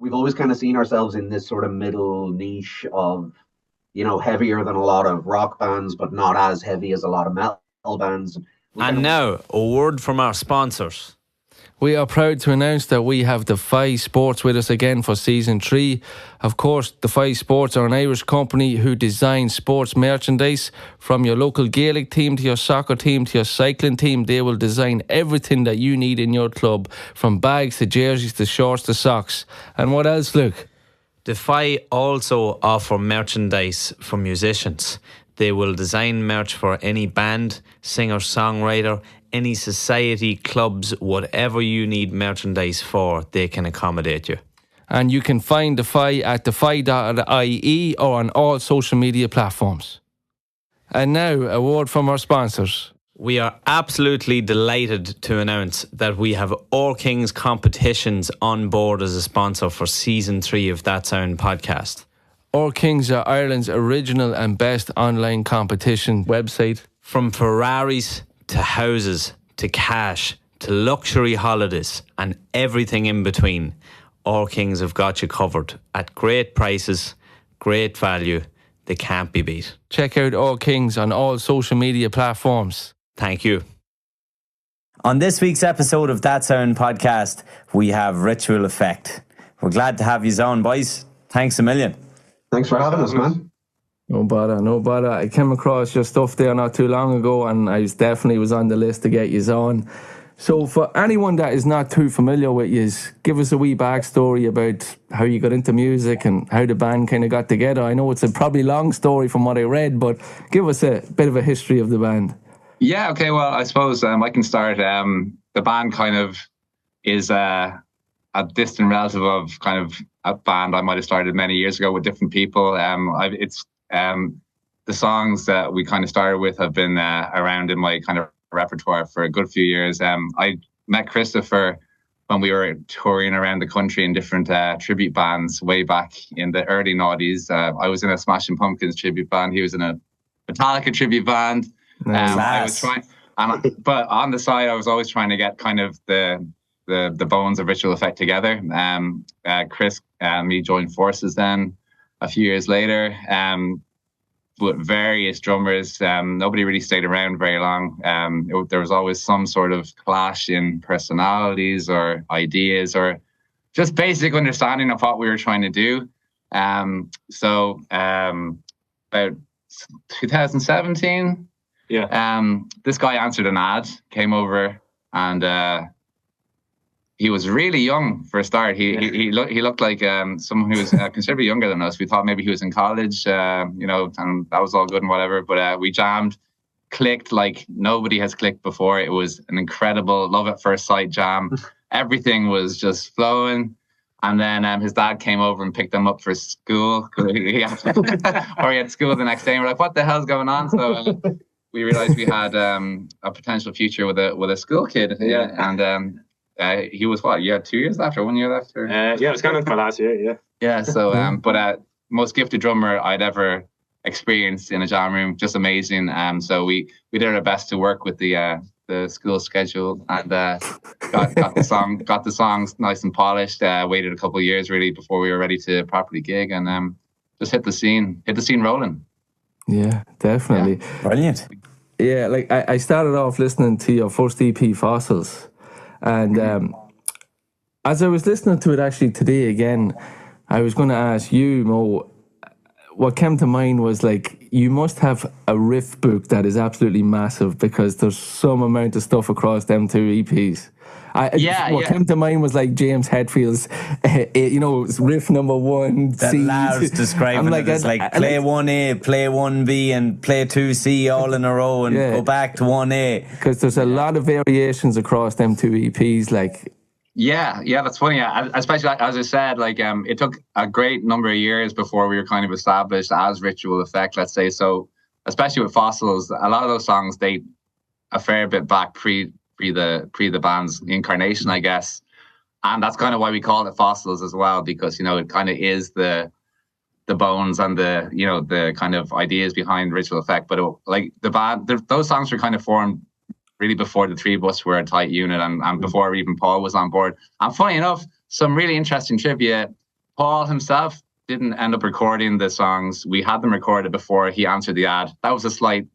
we've always kind of seen ourselves in this sort of middle niche of, heavier than a lot of rock bands, but not as heavy as a lot of metal bands. And now, a word from our sponsors. We are proud to announce that we have Defy Sports with us again for Season 3. Of course, Defy Sports are an Irish company who design sports merchandise. From your local Gaelic team to your soccer team to your cycling team, they will design everything that you need in your club, from bags to jerseys to shorts to socks. And what else, Luke? Defy also offer merchandise for musicians. They will design merch for any band, singer-songwriter, any society, clubs, whatever you need merchandise for, they can accommodate you. And you can find Defy at defy.ie or on all social media platforms. And now, a word from our sponsors. We are absolutely delighted to announce that we have All Kings Competitions on board as a sponsor for Season 3 of That Sound podcast. All Kings are Ireland's original and best online competition website. From Ferraris to houses, to cash, to luxury holidays, and everything in between, All Kings have got you covered at great prices, great value. They can't be beat. Check out All Kings on all social media platforms. Thank you. On this week's episode of That Sound podcast, we have Ritual Effect. We're glad to have you on, boys. Thanks a million. Thanks for having us, man. No bother. I came across your stuff there not too long ago, and I definitely was on the list to get you on. So for anyone that is not too familiar with you, give us a wee backstory about how you got into music and how the band kind of got together. I know it's a probably long story from what I read, but give us a bit of a history of the band. Yeah, okay, well, I suppose I can start. The band kind of is a distant relative of kind of a band I might have started many years ago with different people. The songs that we kind of started with have been around in my kind of repertoire for a good few years. I met Christopher when we were touring around the country in different tribute bands way back in the early noughties. I was in a Smashing Pumpkins tribute band. He was in a Metallica tribute band. I was trying, but on the side, I was always trying to get kind of the bones of Ritual Effect together. Chris and me joined forces then a few years later. With various drummers, nobody really stayed around very long. There was always some sort of clash in personalities or ideas or just basic understanding of what we were trying to do. So about 2017, this guy answered an ad, came over, and he was really young for a start. He looked like someone who was considerably younger than us. We thought maybe he was in college, and that was all good and whatever. But we jammed, clicked like nobody has clicked before. It was an incredible love at first sight jam. Everything was just flowing. And then his dad came over and picked him up for school. Or he had school the next day. And we're like, what the hell's going on? So we realized we had a potential future with a school kid. Yeah, and he was 2 years left or 1 year left? Or? It was kind of my last year, yeah. Yeah, so, but most gifted drummer I'd ever experienced in a jam room, just amazing. So we did our best to work with the school schedule and got the songs nice and polished. Waited a couple of years really before we were ready to properly gig, and just hit the scene rolling. Yeah, definitely. Yeah. Brilliant. Yeah, like I started off listening to your first EP, Fossils. And as I was listening to it actually today again, I was going to ask you, Mo, what came to mind was like, you must have a riff book that is absolutely massive because there's some amount of stuff across them two EPs. What came to mind was like James Hetfield's, riff number 1. That Lav's describing it as like play 1A, play 1B, and play 2C all in a row and go back to 1A. Because there's a lot of variations across them two EPs, like. Yeah, that's funny. Especially as I said, like it took a great number of years before we were kind of established as Ritual Effect, let's say. So especially with Fossils, a lot of those songs date a fair bit back pre the band's incarnation, I guess. And that's kind of why we call it Fossils as well, because, it kind of is the bones and the kind of ideas behind Ritual Effect. But the band, those songs were kind of formed really before the three of us were a tight unit and before even Paul was on board. And funny enough, some really interesting trivia. Paul himself didn't end up recording the songs. We had them recorded before he answered the ad. That was a slight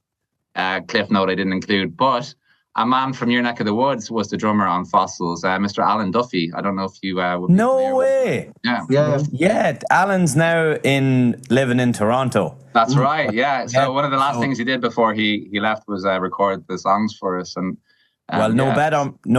cliff note I didn't include. But a man from your neck of the woods was the drummer on Fossils, Mr. Alan Duffy. I don't know if you would be No way. Yeah. Alan's now living in Toronto. That's right. Yeah. So one of the last things he did before he left was record the songs for us. And no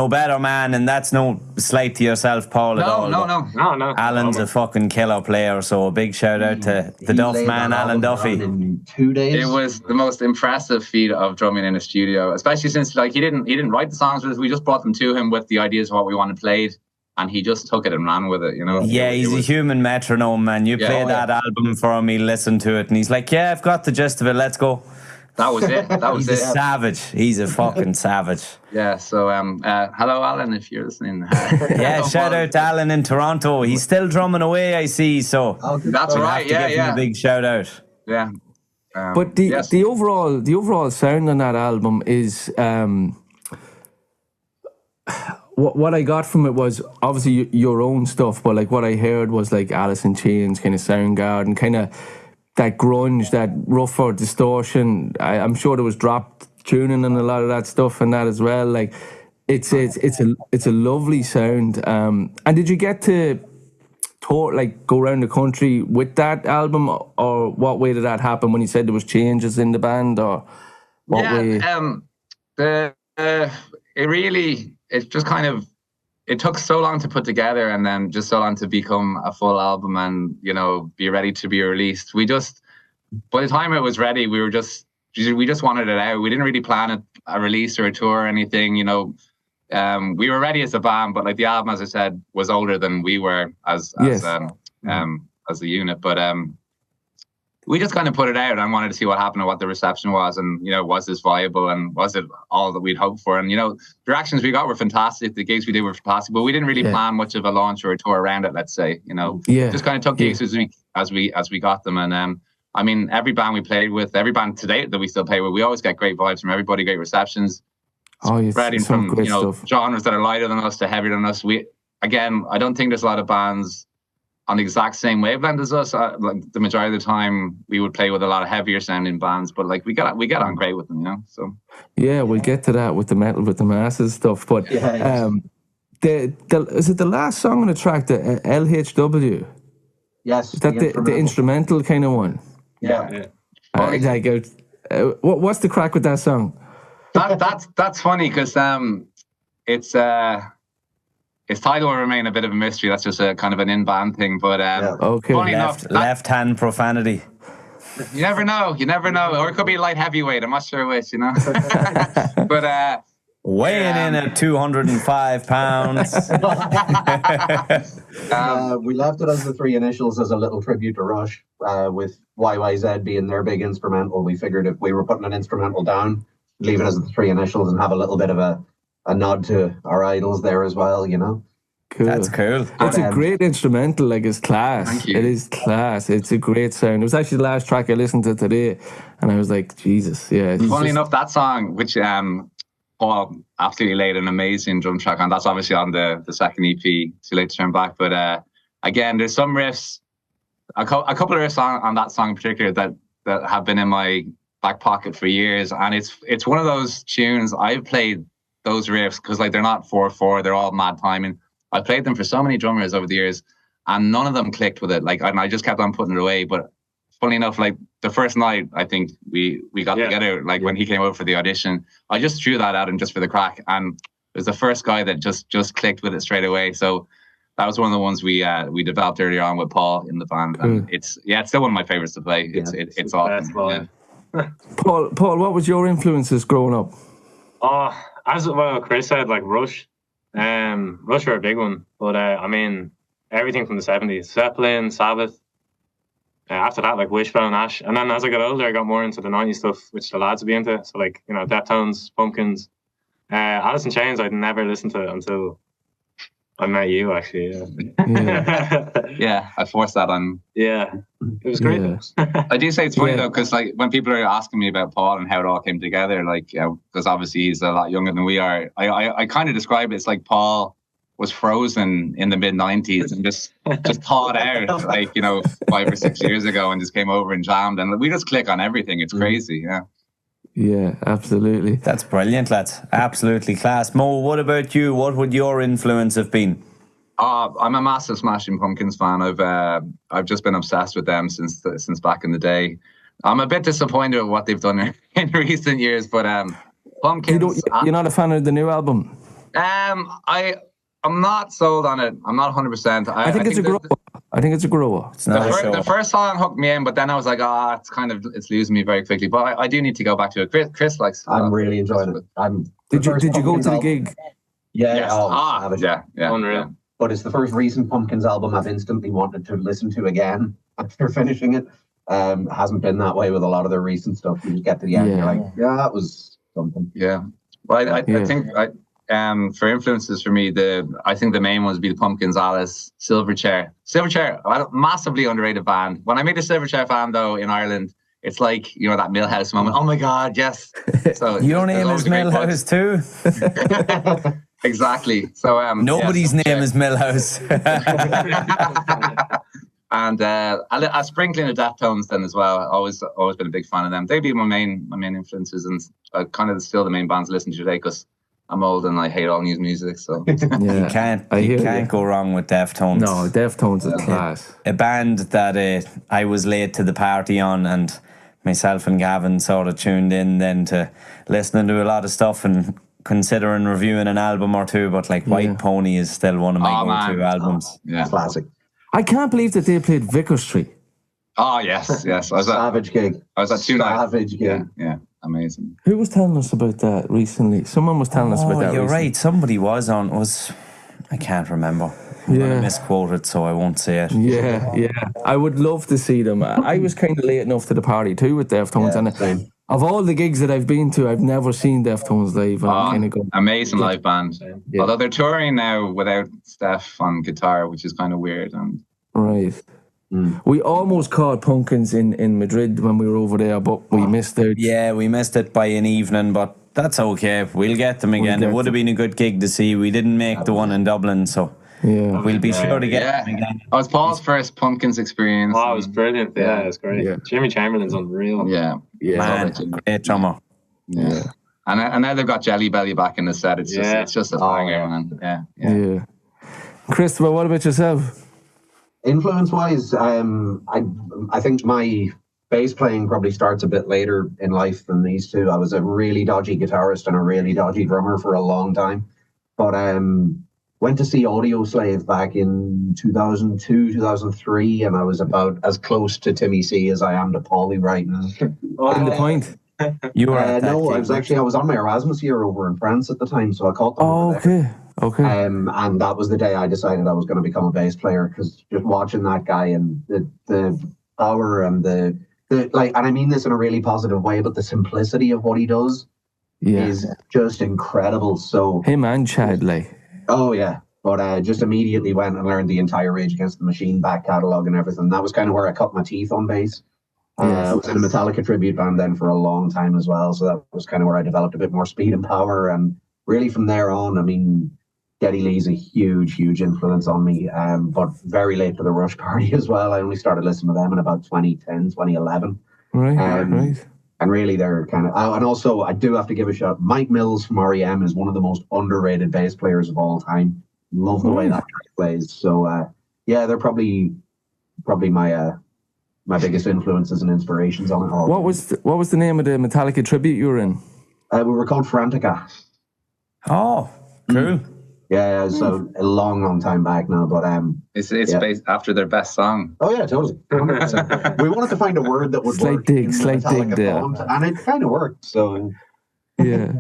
better man, and that's no slight to yourself, Paul, at all. No. Alan's a fucking killer player, so a big shout out to the Duff man, Alan Duffy. In 2 days. It was the most impressive feat of drumming in a studio, especially since he didn't write the songs with us. We just brought them to him with the ideas of what we wanted played, and he just took it and ran with it. Yeah, he's a human metronome, man. You play that album for him, he listened to it, and he's like, "Yeah, I've got the gist of it. Let's go." That was it. He's a savage. He's a fucking savage. Yeah. So, hello, Alan, if you're listening. Shout out to Alan in Toronto. He's still drumming away, I see. So that's right. Give him a big shout out. Yeah. But the overall sound on that album is what I got from it was obviously your own stuff, but like what I heard was like Alice in Chains, kind of Soundgarden, kind of that grunge, that rougher distortion. I'm sure there was dropped tuning and a lot of that stuff and that as well. Like it's a lovely sound. And did you get to tour, like go around the country with that album, or what way did that happen when you said there was changes in the band, or what way? It just kind of, it took so long to put together, and then just so long to become a full album and, be ready to be released. By the time it was ready, we just wanted it out. We didn't really plan a release or a tour or anything, we were ready as a band, but like the album, as I said, was older than we were as a unit. But we just kind of put it out and wanted to see what happened and what the reception was, and was this viable and was it all that we'd hoped for? And the reactions we got were fantastic. The gigs we did were fantastic, but we didn't really plan much of a launch or a tour around it. Let's say, just kind of took gigs as we got them. And I mean, every band we played with, every band to date that we still play with, we always get great vibes from everybody, great receptions. Spreading from genres that are lighter than us to heavier than us. I don't think there's a lot of bands on the exact same wavelength as us. Like the majority of the time, we would play with a lot of heavier sounding bands, but like we get on great with them, So yeah, we'll get to that with the Metal with the Masses stuff. But is it the last song on the track, the LHW? Yes. Is that the instrumental kind of one? Yeah. What's the crack with that song? That's funny because its title will remain a bit of a mystery. That's just a kind of an in-band thing. But funny enough, left-hand profanity. You never know. Or it could be light heavyweight. I'm not sure which, But weighing in at 205 pounds. We left it as the three initials as a little tribute to Rush, with YYZ being their big instrumental. We figured if we were putting an instrumental down, leave it as the three initials and have a little bit of a nod to our idols there as well, Cool. That's cool. It's a great instrumental, like it's class. Thank you. It is class. It's a great sound. It was actually the last track I listened to today, and I was like, Jesus, yeah. Funnily enough, that song, which Paul absolutely laid an amazing drum track on, that's obviously on the second EP, Too Late to Turn Back. But again, there's some riffs, a couple of riffs on that song in particular that have been in my back pocket for years, and it's one of those tunes I've played those riffs because like they're not 4/4, they're all mad timing. I played them for so many drummers over the years, and none of them clicked with it. Like, and I just kept on putting it away. But funny enough, like the first night, I think we got together. Like when he came out for the audition, I just threw that at him just for the crack, and it was the first guy that just clicked with it straight away. So that was one of the ones we developed earlier on with Paul in the band, and it's still one of my favorites to play. It's awesome. Yeah. Paul, what was your influences growing up? As Chris said, like Rush. Rush were a big one, but I mean everything from the 70s, Zeppelin, Sabbath. After that, like Wishbone, Ash, and then as I got older, I got more into the 90s stuff, which the lads would be into. So like Deftones, Pumpkins, Alice in Chains. I'd never listened to it until I met you, actually. Yeah, I forced that on. Yeah, it was great. Yeah. I do say it's funny though, because like when people are asking me about Paul and how it all came together, like because obviously he's a lot younger than we are, I kind of describe it. It's like Paul was frozen in the mid '90s and just thawed out like 5 or 6 years ago and just came over and jammed, and we just click on everything. It's crazy, yeah. Yeah, absolutely. That's brilliant, lads. Absolutely class. Mo, what about you? What would your influence have been? I'm a massive Smashing Pumpkins fan. I've just been obsessed with them since back in the day. I'm a bit disappointed with what they've done in recent years, but Pumpkins. You're not a fan of the new album? I'm not sold on it. I'm not 100%. I think it's a grower. I think it's a grower. It's not the first song hooked me in, but then I was like, it's losing me very quickly. But I do need to go back to it. Chris likes. I'm really enjoying it. Did you go to the gig? Yeah. Yes. Savage. Yeah. Unreal. Yeah. But it's the first recent Pumpkins album I've instantly wanted to listen to again after finishing it. Hasn't been that way with a lot of their recent stuff. You just get to the end, you're like, yeah, that was something. Yeah. Well, I think for influences for me, I think the main ones would be the Pumpkins, Alice, Silverchair. Silverchair, massively underrated band. When I made a Silverchair fan though in Ireland, it's like that Millhouse moment. Oh my God, yes. So your name is Millhouse too. Exactly. So nobody's name is Millhouse. And a sprinkling of Deftones then as well. Always been a big fan of them. They'd be my main influences, and kind of still the main bands I listen to today because I'm old and I hate all new music. So you can't go wrong with Deftones. No, Deftones is class. A band that I was late to the party on, and myself and Gavin sort of tuned in then to listening to a lot of stuff and considering reviewing an album or two. But like White Pony is still one of my go-to albums. Yeah, classic. I can't believe that they played Vicar Street. Oh yes. I was Savage gig. I was at 2 nights. Savage gig. Yeah, amazing. Who was telling us about that recently? Someone was telling us about that. You're recently. right. Somebody I can't remember. I'm going to misquote it, so I won't say it. Yeah. I would love to see them. I was kind of late enough to the party too with Deftones, and of all the gigs that I've been to, I've never seen Deftones live. Amazing live band. Yeah. Although they're touring now without Steph on guitar, which is kind of weird. Right. We almost caught Pumpkins in Madrid when we were over there, but we missed out. Yeah, we missed it by an evening, but that's okay. We'll get them again. It would have been a good gig to see. We didn't make the one in Dublin, so we'll be sure to get them again. It was Paul's first Pumpkins experience. Oh, it was brilliant. Yeah, it was great. Yeah. Jimmy Chamberlain's unreal. Yeah. Man, great drummer. Yeah. And now they've got Jelly Belly back in the set. It's just a banger, man. Yeah. Christopher, what about yourself? Influence-wise, I think my bass playing probably starts a bit later in life than these two. I was a really dodgy guitarist and a really dodgy drummer for a long time. But went to see Audioslave back in 2002, 2003, and I was about as close to Timmy C as I am to Paulie right now. In the point? You were no, I was on my Erasmus year over in France at the time, so I caught them. Oh, okay. And that was the day I decided I was going to become a bass player, because just watching that guy and the power and the and I mean this in a really positive way, but the simplicity of what he does is just incredible. So him and Chad, like. Oh yeah, but just immediately went and learned the entire Rage Against the Machine back catalogue and everything. That was kind of where I cut my teeth on bass. I was in a Metallica tribute band then for a long time as well, so that was kind of where I developed a bit more speed and power. And really from there on, I mean, Geddy Lee's a huge influence on me, but very late to the Rush party as well. I only started listening to them in about 2010, 2011. Right. And really they're kind of... and also, I do have to give a shout. Mike Mills from R.E.M. is one of the most underrated bass players of all time. Love the way that guy plays. So, they're probably my biggest influences and inspirations on it all. What was the name of the Metallica tribute you were in? We were called Frantica. Oh, cool. Yeah, so a long time back now, but it's based after their best song. Oh yeah, totally. 100%. We wanted to find a word that would work. Slight dig there, and it kind of worked. So yeah,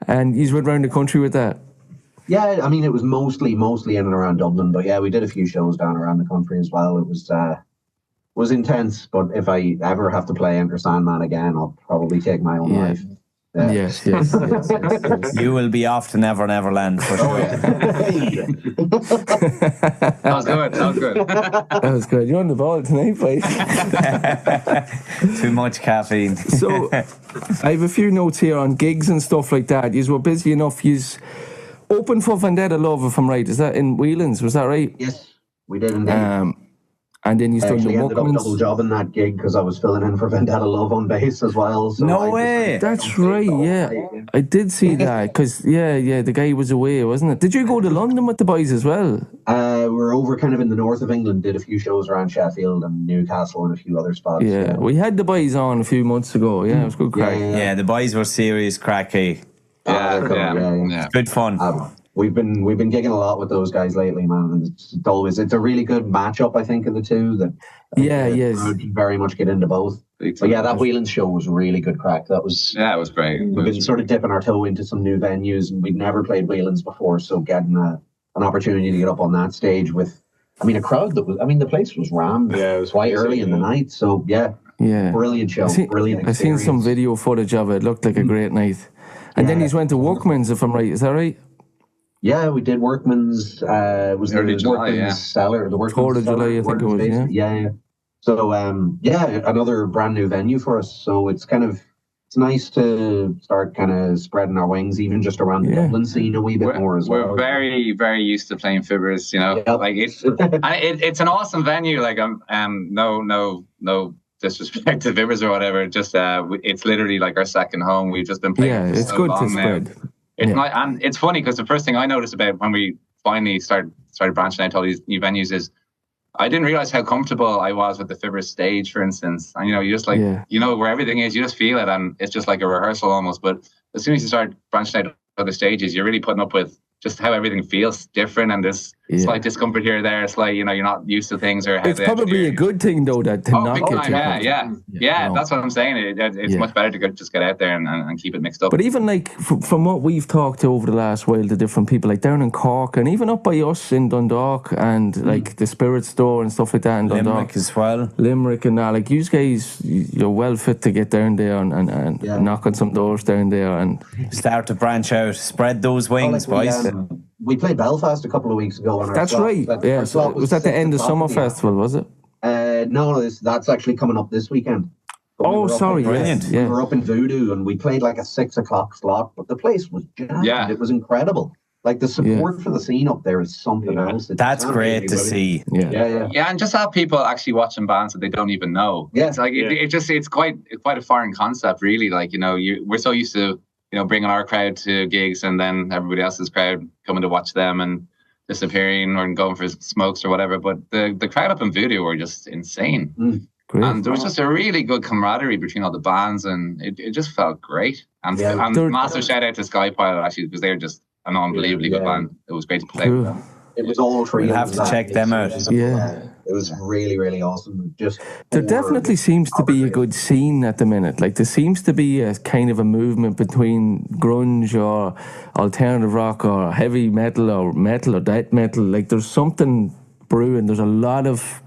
and you went around the country with that. Yeah, I mean it was mostly in and around Dublin, but yeah, we did a few shows down around the country as well. It was intense, but if I ever have to play Enter Sandman again, I'll probably take my own life. Yes. You will be off to Never Never Land for sure. That was good. That was good. You're on the ball tonight, boys. Too much caffeine. So, I have a few notes here on gigs and stuff like that. You were busy enough. Open for Vendetta Love, if I'm right. Is that in Whelan's? Was that right? Yes, we did indeed. And then you I done the actually ended up double Muckmans. jobbing that gig because I was filling in for Vendetta Love on bass as well. So No I way. That's right, yeah. I did see that, because, the guy was away, wasn't it? Did you go to London with the boys as well? We're over kind of in the north of England, did a few shows around Sheffield and Newcastle and a few other spots. Yeah, we had the boys on a few months ago. Yeah, it was good crack. Yeah, the boys were serious cracky. They're cool, yeah. Good fun. We've been gigging a lot with those guys lately, man. And it's a really good matchup, I think, of the two. That would very much get into both. But yeah, that Whelan's show was really good crack. That was it was great. We've been sort of dipping our toe into some new venues, and we'd never played Whelan's before, so getting an opportunity to get up on that stage with, a crowd that was, the place was rammed. Yeah, it was quite crazy, early in the night. So yeah, brilliant show, brilliant experience. I seen some video footage of it. It looked like a great night. And then he's went to Workman's, if I'm right. Is that right? Yeah, we did Workman's. Was the Early July, Workman's Cellar? The Workman's 4th of July, I think it was. Workman's yeah. So another brand new venue for us. So it's nice to start kind of spreading our wings, even just around the Dublin scene a wee bit more as well. We're very, very used to playing Fibbers, like it's an awesome venue. Like no disrespect to Fibbers or whatever. Just it's literally like our second home. We've just been playing. Yeah, for it's so good long to spread. Now. It's not, and it's funny because the first thing I noticed about when we finally started branching out to all these new venues is I didn't realize how comfortable I was with the Fibbers stage, for instance. And you just like where everything is, you just feel it, and it's just like a rehearsal almost. But as soon as you start branching out to other stages, you're really putting up with just how everything feels different, and there's slight discomfort here or there. Slight, you're not used to things, or how it's probably a good thing though that to not get too yeah. That's what I'm saying. It's much better to just get out there and keep it mixed up. But even like from what we've talked to over the last while to different people, like down in Cork and even up by us in Dundalk and like the Spirit Store and stuff like that in Dundalk Limerick as well. Limerick and that, like you guys, you're well fit to get down there and knock on some doors down there and start to branch out, spread those wings, boys. We played Belfast a couple of weeks ago. On That's right. Yeah, so was that the end of Summer Festival, was it? No, that's actually coming up this weekend. Oh, sorry, brilliant. We were up in Voodoo and we played like a 6 o'clock slot, but the place was jammed. Yeah. It was incredible. Like the support for the scene up there is something else. That's great to see. Yeah, and just have people actually watching bands that they don't even know. Yeah. It's like it's quite a foreign concept, really. Like we're so used to bringing our crowd to gigs and then everybody else's crowd coming to watch them and disappearing or going for smokes or whatever. But the crowd up in Voodoo were just insane. Great. And there was just a really good camaraderie between all the bands, and it just felt great. And massive shout out to Sky Pilot actually, because they're just an unbelievably good band. It was great to play with them. It was all three. We'll have to check them out. It was really, really awesome. There definitely seems to be a good scene at the minute. Like there seems to be a kind of a movement between grunge or alternative rock or heavy metal or death metal. Like there's something brewing. There's a lot of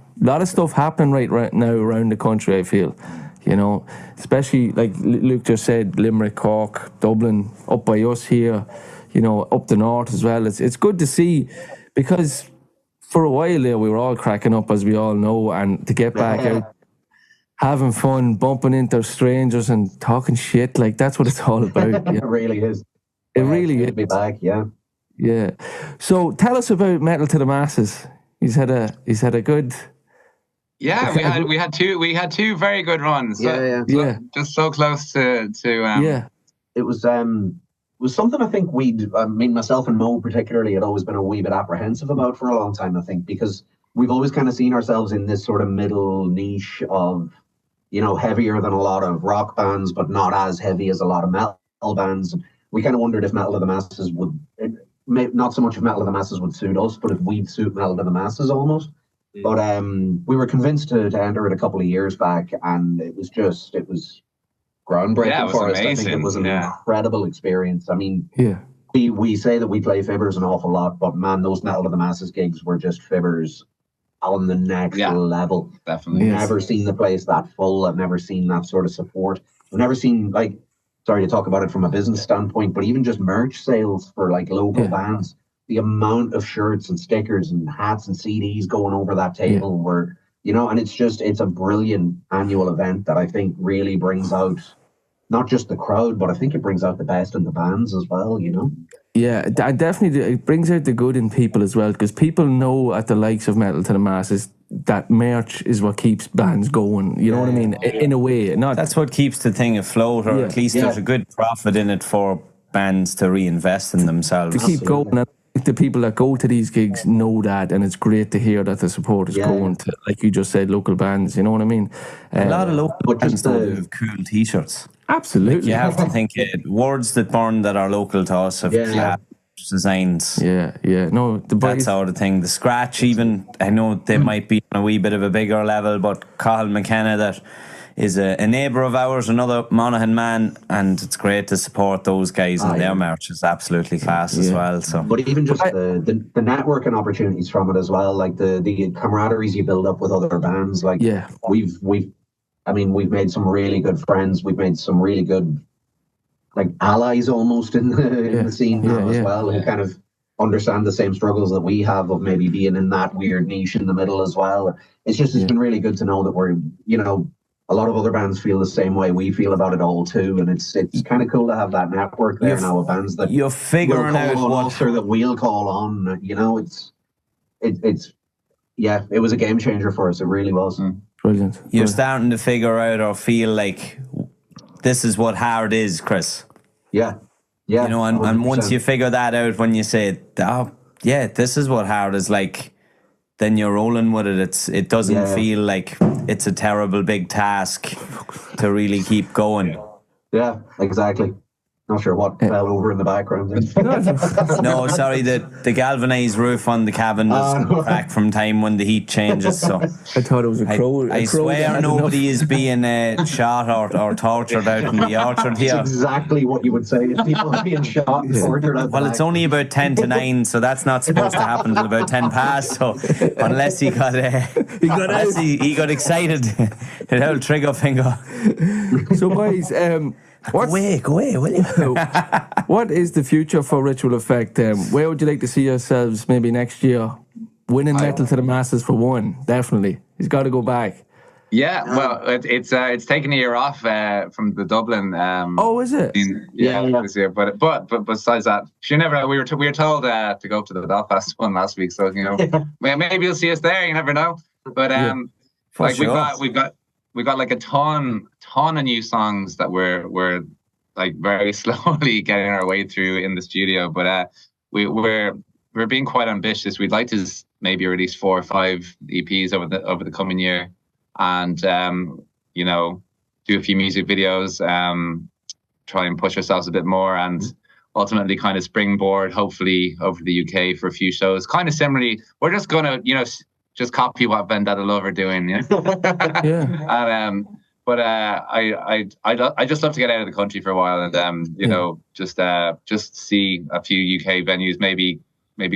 stuff happening right now around the country, I feel. Especially like Luke just said, Limerick, Cork, Dublin, up by us here, up the north as well. It's good to see, because for a while there we were all cracking up, as we all know, and to get back out having fun, bumping into strangers and talking shit, like that's what it's all about. It really is. It really is. Be back, yeah. So tell us about Metal to the Masses. He's had a good. Yeah, we had two very good runs. Just so close to It was something I think myself and Mo particularly had always been a wee bit apprehensive about for a long time, I think, because we've always kind of seen ourselves in this sort of middle niche of, heavier than a lot of rock bands, but not as heavy as a lot of metal bands. We kind of wondered if Metal to the Masses not so much if Metal to the Masses would suit us, but if we'd suit Metal to the Masses almost. But we were convinced to enter it a couple of years back, and it was groundbreaking for us. I think it was an incredible experience. I mean, we say that we play Fibbers an awful lot, but man, those Metal to the Masses gigs were just Fibbers on the next level. Definitely. I've never seen the place that full. I've never seen that sort of support. I've never seen, sorry to talk about it from a business standpoint, but even just merch sales for local bands. The amount of shirts and stickers and hats and CDs going over that table were, and it's a brilliant annual event that I think really brings out not just the crowd, but I think it brings out the best in the bands as well, you know? Yeah, and definitely it brings out the good in people as well, because people know at the likes of Metal to the Masses that merch is what keeps bands going. You know what I mean? In a way, not That's what keeps the thing afloat, or at least there's a good profit in it for bands to reinvest in themselves. to keep going. And the people that go to these gigs know that, and it's great to hear that the support is going to, like you just said, local bands. You know what I mean? A lot of local but bands just though the- have cool T-shirts. Absolutely. You have to think words that burn that are local to us have class designs. Yeah. No, the That boys. sort of thing. The scratch, even, I know they might be on a wee bit of a bigger level, but Cathal McKenna, that is a neighbour of ours, another Monaghan man, and it's great to support those guys, and their merch is absolutely class as well. So, But even just the networking opportunities from it as well, like the camaraderies you build up with other bands. Like we've made some really good friends. We've made some really good like allies almost in the scene now as well, who kind of understand the same struggles that we have of maybe being in that weird niche in the middle as well. It's been really good to know that we're, you know, a lot of other bands feel the same way we feel about it all too, and it's kind of cool to have that network there now of bands that you're figuring out what or that we'll call on. You know, it was a game changer for us. It really was. Brilliant. You're starting to figure out or feel like this is what hard is, Chris. Yeah. You know, and 100%. once you figure that out, when you say, oh, yeah, this is what hard is like, then you're rolling with it. It doesn't feel like it's a terrible big task to really keep going. Yeah, exactly. Not sure what fell over in the background. No, sorry, the galvanized roof on the cabin does crack from time when the heat changes. So I thought it was a crow. I swear nobody is being shot or tortured out in the orchard here. That's exactly what you would say if people are being shot and tortured out the Well, it's back. only about 10 to 9, so that's not supposed to happen till about 10 past. So unless he got he got excited, the whole trigger finger. So, boys, Go away, will you? what is the future for Ritual Effect? Where would you like to see yourselves maybe next year? Winning Metal to the Masses for one, definitely. He's got to go back. Yeah, well, it's taken a year off from the Dublin. Oh, is it? This year. But besides that, you never know. We were told to go to the Belfast one last week, so you know, maybe you'll see us there. You never know. But like sure. we've got like a ton of new songs that we're like very slowly getting our way through in the studio. But we're being quite ambitious. We'd like to maybe release 4 or 5 EPs over the coming year, and you know, do a few music videos, try and push ourselves a bit more, and ultimately kind of springboard hopefully over the UK for a few shows. Kind of similarly, we're just gonna, you know, just copy what Vendetta Love are doing, yeah. And but I just love to get out of the country for a while, and you know, just see a few UK venues, maybe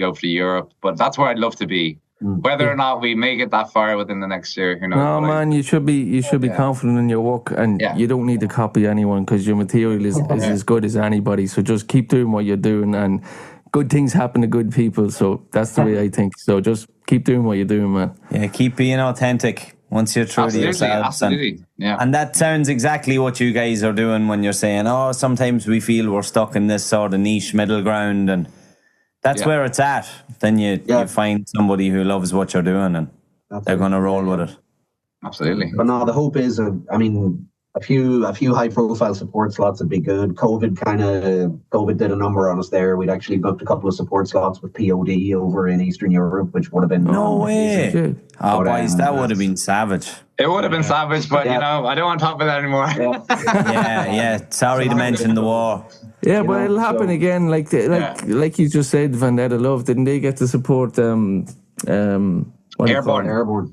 go for Europe. But that's where I'd love to be. Whether or not we make it that far within the next year, you know. No, man, you should be confident in your work, and you don't need to copy anyone, because your material is as good as anybody. So just keep doing what you're doing, and good things happen to good people. So that's the way I think. So just keep doing what you're doing, man. Yeah, keep being authentic once you're true to yourselves. Absolutely. And that sounds exactly what you guys are doing when you're saying, oh, sometimes we feel we're stuck in this sort of niche middle ground, and that's where it's at. Then you find somebody who loves what you're doing, and they're going to roll with it. Absolutely. But no, the hope is, I mean, a few high profile support slots would be good. COVID did a number on us there. We'd actually booked a couple of support slots with POD over in Eastern Europe, which would have been No way. Shit. Oh, boys, that would have been savage. It would have been savage, but you know, I don't want to talk about that anymore. Yeah. Sorry to mention the war. Yeah, but it'll happen again. Like you just said, Vendetta Love, didn't they get to support Airborne.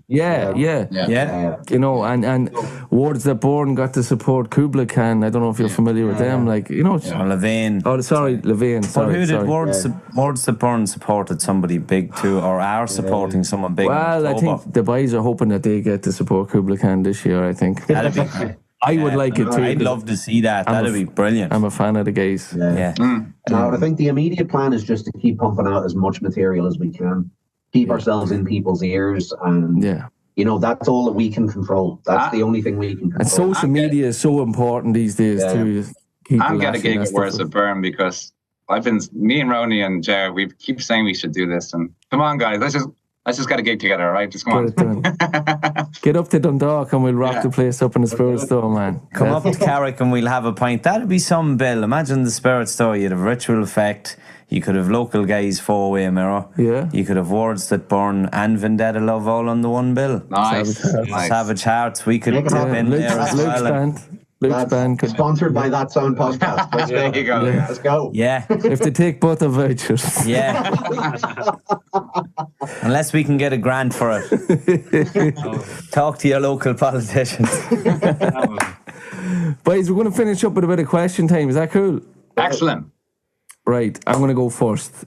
Yeah. You know, and Wards That Born got to support Kubla Khan. I don't know if you're familiar with them. Like, you know. Or Levain. Oh, sorry, Levain. But who did Wards That Born supported somebody big too, or are supporting someone big? Well, I think the boys are hoping that they get to support Kubla Khan this year, I think. That'd be great. I would like it too. I'd love to see that. That'd be brilliant. I'm a fan of the guys. Yeah. No, I think the immediate plan is just to keep pumping out as much material as we can. Keep ourselves in people's ears and that's all that we can control. That's the only thing we can And control. social media is so important these days too. Keep I'm getting a laughing, gig that's at the Words fun. of Burn because me and Ronnie and Jared, we keep saying we should do this. And come on, guys, let's just get a gig together, all right? Just come Get it done. Get up to Dundalk and we'll rock the place up in the Spirit Store, man. Come up to Carrick and we'll have a pint. That'd be some bill. Imagine the Spirit Store. You'd have Ritual Effect. You could have local guys, Four-Way Mirror. Yeah. You could have Words That Burn and Vendetta Love all on the one bill. Nice. Savage Hearts. We could Make it dip happen. in there as Luke's well. band. Luke's band. Sponsored by That Sound Podcast. Let's go. There you go. Let's go. Yeah, If they take both the vouchers. yeah. Unless we can get a grant for it. Talk to your local politicians. Boys, we're going to finish up with a bit of question time. Is that cool? Excellent. Right, I'm going to go first.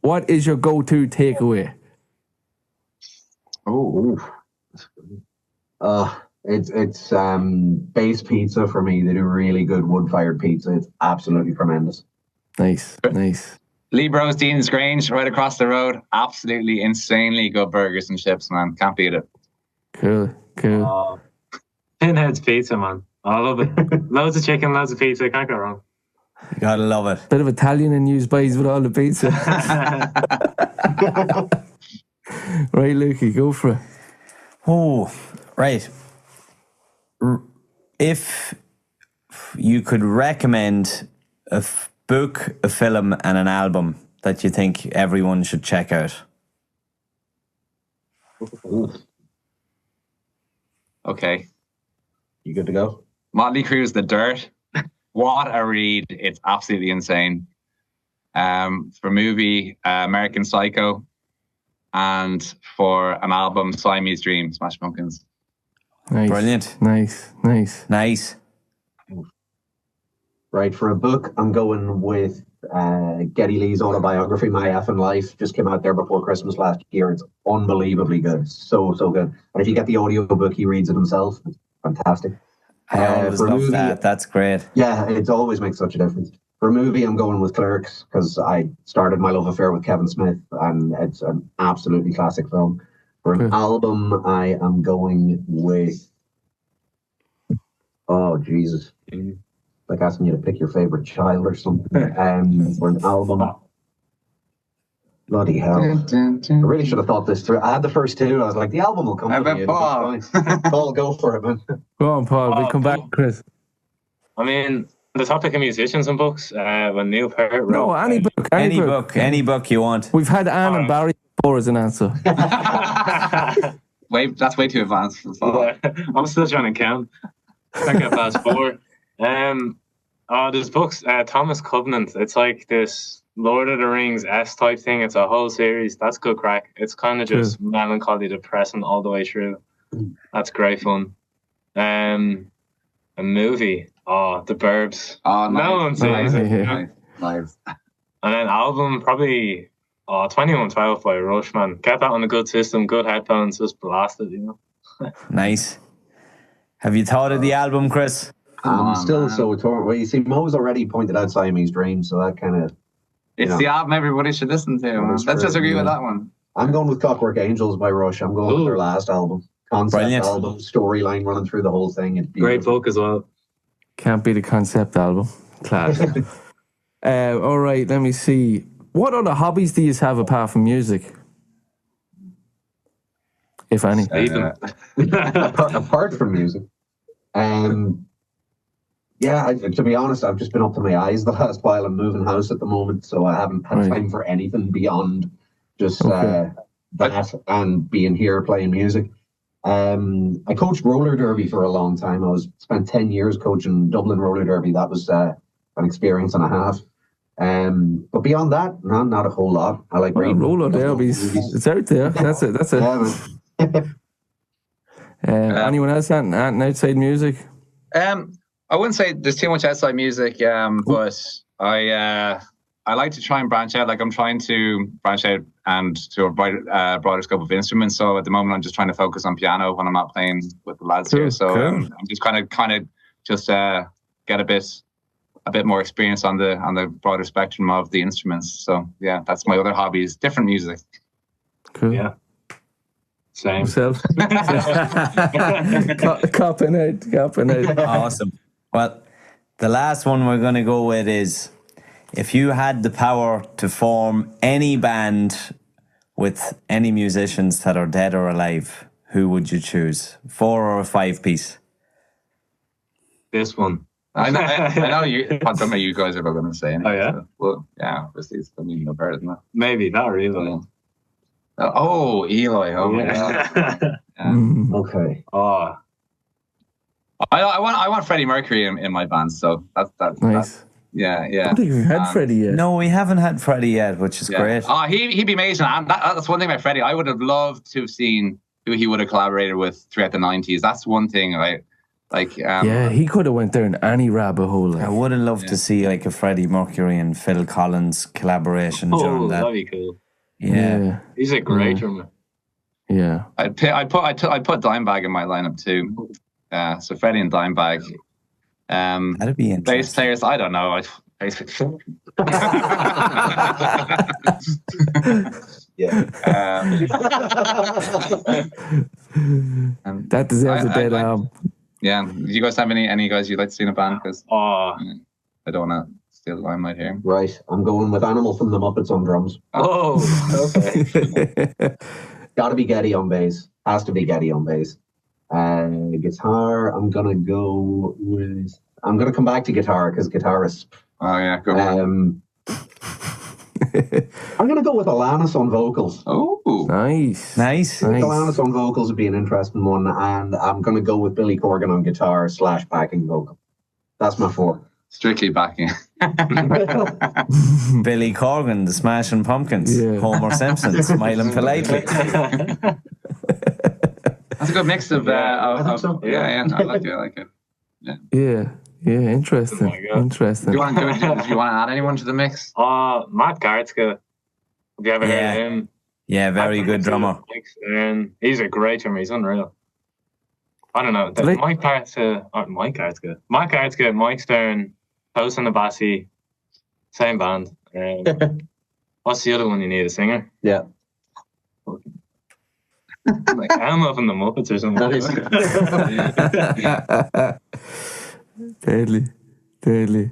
What is your go-to takeaway? It's Base Pizza for me. They do really good wood-fired pizza. It's absolutely tremendous. Nice, nice. Lee Bros, Dean's Grange, right across the road. Absolutely insanely good burgers and chips, man. Can't beat it. Cool, cool. Pinhead's Pizza, man. I love it. Loads of chicken, loads of pizza. Can't go wrong. You gotta love it. Bit of Italian in use, boys, with all the pizza. Right, Lukey, go for it. Oh, right. If you could recommend a book, a film, and an album that you think everyone should check out. Okay. You good to go? Motley Crue's The Dirt. What a read. It's absolutely insane. For movie, American Psycho. And for an album, Siamese Dream, Smash Pumpkins. Nice. Brilliant. Nice, nice. Nice. Right, for a book, I'm going with Geddy Lee's autobiography, My Effing Life. Just came out there before Christmas last year. It's unbelievably good. So good. And if you get the audio book, he reads it himself. It's fantastic. I always for love movie, that. That's great. Yeah, it always makes such a difference. For a movie, I'm going with Clerks because I started my love affair with Kevin Smith and it's an absolutely classic film. For an album, I am going with... Oh, Jesus. Like asking you to pick your favorite child or something. For an album... Bloody hell. I really should have thought this through. I had the first two. I was like, the album will come I to bet me. Paul. Paul, go for it, man. Go on, Paul. We'll come back, Chris. I mean, the topic of musicians and books, when Neil Peart wrote... No, any book. Any book you want. We've had Anne and Barry before as an answer. That's way too advanced for Paul. Yeah, I'm still trying to count. Can't get past 4. There's books, Thomas Covenant. It's like this Lord of the Rings type thing. It's a whole series. That's good crack. It's kind of just melancholy, depressing all the way through. That's great fun. A movie. The Burbs. Oh, nice. No one says it. Yeah. Nice. And then album, probably 2112 by Rush, man. Get that on a good system, good headphones, just blast it, Nice. Have you thought of the album, Chris? I'm still so torn. Well, you see, Mo's already pointed out Siamese Dream, so that kind of... It's the album everybody should listen to. Let's just agree with that one. I'm going with Clockwork Angels by Rush. I'm going with their last album. Concept Brilliant. album, storyline running through the whole thing. It's Great beautiful. book as well. Can't be the concept album. Class. All right, let me see. What other hobbies do you have apart from music? If any. Apart from music. To be honest, I've just been up to my eyes the last while. I'm moving house at the moment, so I haven't had time for anything beyond just that and being here playing music. I coached roller derby for a long time. I spent 10 years coaching Dublin roller derby. That was an experience and a half. But beyond that, not a whole lot. I like reading. Roller derby. It's out there. That's it. Anyone else outside music? I wouldn't say there's too much outside music, but I like to try and branch out. Like I'm trying to branch out and to a broader scope of instruments. So at the moment, I'm just trying to focus on piano when I'm not playing with the lads here. So I'm just kind of just get a bit more experience on the broader spectrum of the instruments. So yeah, that's my other hobbies, different music. Cool. Yeah. Same. Himself. Copping out. Awesome. Well, the last one we're going to go with is, if you had the power to form any band with any musicians that are dead or alive, who would you choose? 4 or a 5 piece? This one. I know you. I don't know you guys are going to say anything. Oh, yeah? So, well, yeah, obviously it's going to be no better than that. Maybe, not really. Yeah. Oh, Eli. Oh, my God. Okay. Oh, I want Freddie Mercury in my band, so that's Nice. yeah. I don't think we've had Freddie yet. No, we haven't had Freddie yet, which is great. Oh, he'd be amazing. And that's one thing about Freddie. I would have loved to have seen who he would have collaborated with throughout the 90s. That's one thing. Yeah, he could have went down any rabbit hole. I would have loved to see like a Freddie Mercury and Phil Collins collaboration during that. that'd be cool. Yeah. He's a great drummer. Yeah. I'd put Dimebag in my lineup too. So Freddie and Dimebag. That'd be interesting. Bass players, I don't know. Yeah. That deserves a dead arm. Yeah. Do you guys have any guys you'd like to see in a band? Because Oh, I don't want to steal the limelight here. Right. I'm going with Animal from the Muppets on drums. okay. Gotta be Geddy on bass. Has to be Geddy on bass. Guitar, I'm gonna come back to guitar because guitar is Oh yeah, go on. I'm gonna go with Alanis on vocals. Oh, Nice. Alanis on vocals would be an interesting one, and I'm gonna go with Billy Corgan on guitar / backing vocal. That's my 4. strictly backing. Billy Corgan, the Smashing Pumpkins, Yeah. Homer Simpson, smiling politely. That's a good mix of. I think so. Yeah, I like it. Yeah. Interesting. Oh my God. Interesting. Do you want to add anyone to the mix? Matt Gartzke. Have you ever heard of him? Yeah, very good drummer. He's a great drummer. He's unreal. I don't know. Mike Gartzke, Mike Stern, House and the Bassy, same band. What's the other one you need? A singer? Yeah. Like Elmo from the Muppets or something. Deadly.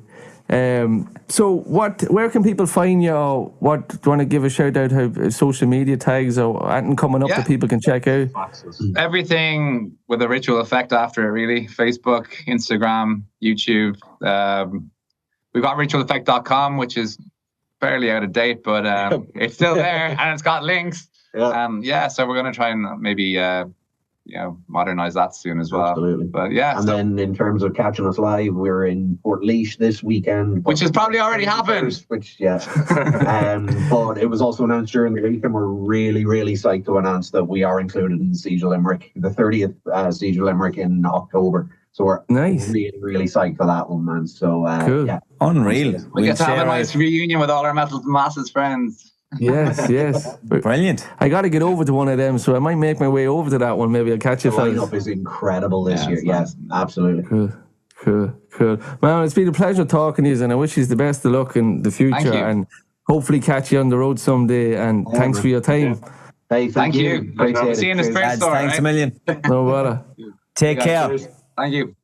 So where can people find you, or what do you want to give a shout out, how social media tags or anything coming up that people can check out? Everything with a Ritual Effect after it, really. Facebook, Instagram, YouTube. We've got ritualeffect.com, which is fairly out of date, but it's still there and it's got links. So we're going to try and maybe modernize that soon as well. Absolutely. But yeah. And then in terms of catching us live, we're in Portlaoise this weekend. Which has probably already happened. But it was also announced during the week, and we're really, really psyched to announce that we are included in Siege of Limerick, the 30th Siege of Limerick in October. So we're really, really psyched for that one, man. So cool. Unreal. We get to have a nice reunion with all our Metal Masses friends. Yes. Brilliant. I got to get over to one of them, so I might make my way over to that one. Maybe I'll catch you. The lineup is incredible this year. Yes, absolutely. Cool. Man, it's been a pleasure talking to you, and I wish you the best of luck in the future, and hopefully catch you on the road someday. And thanks for your time. Hey, thank you. See you in the spirit store. Thanks a million. No bother. Take care. Thank you.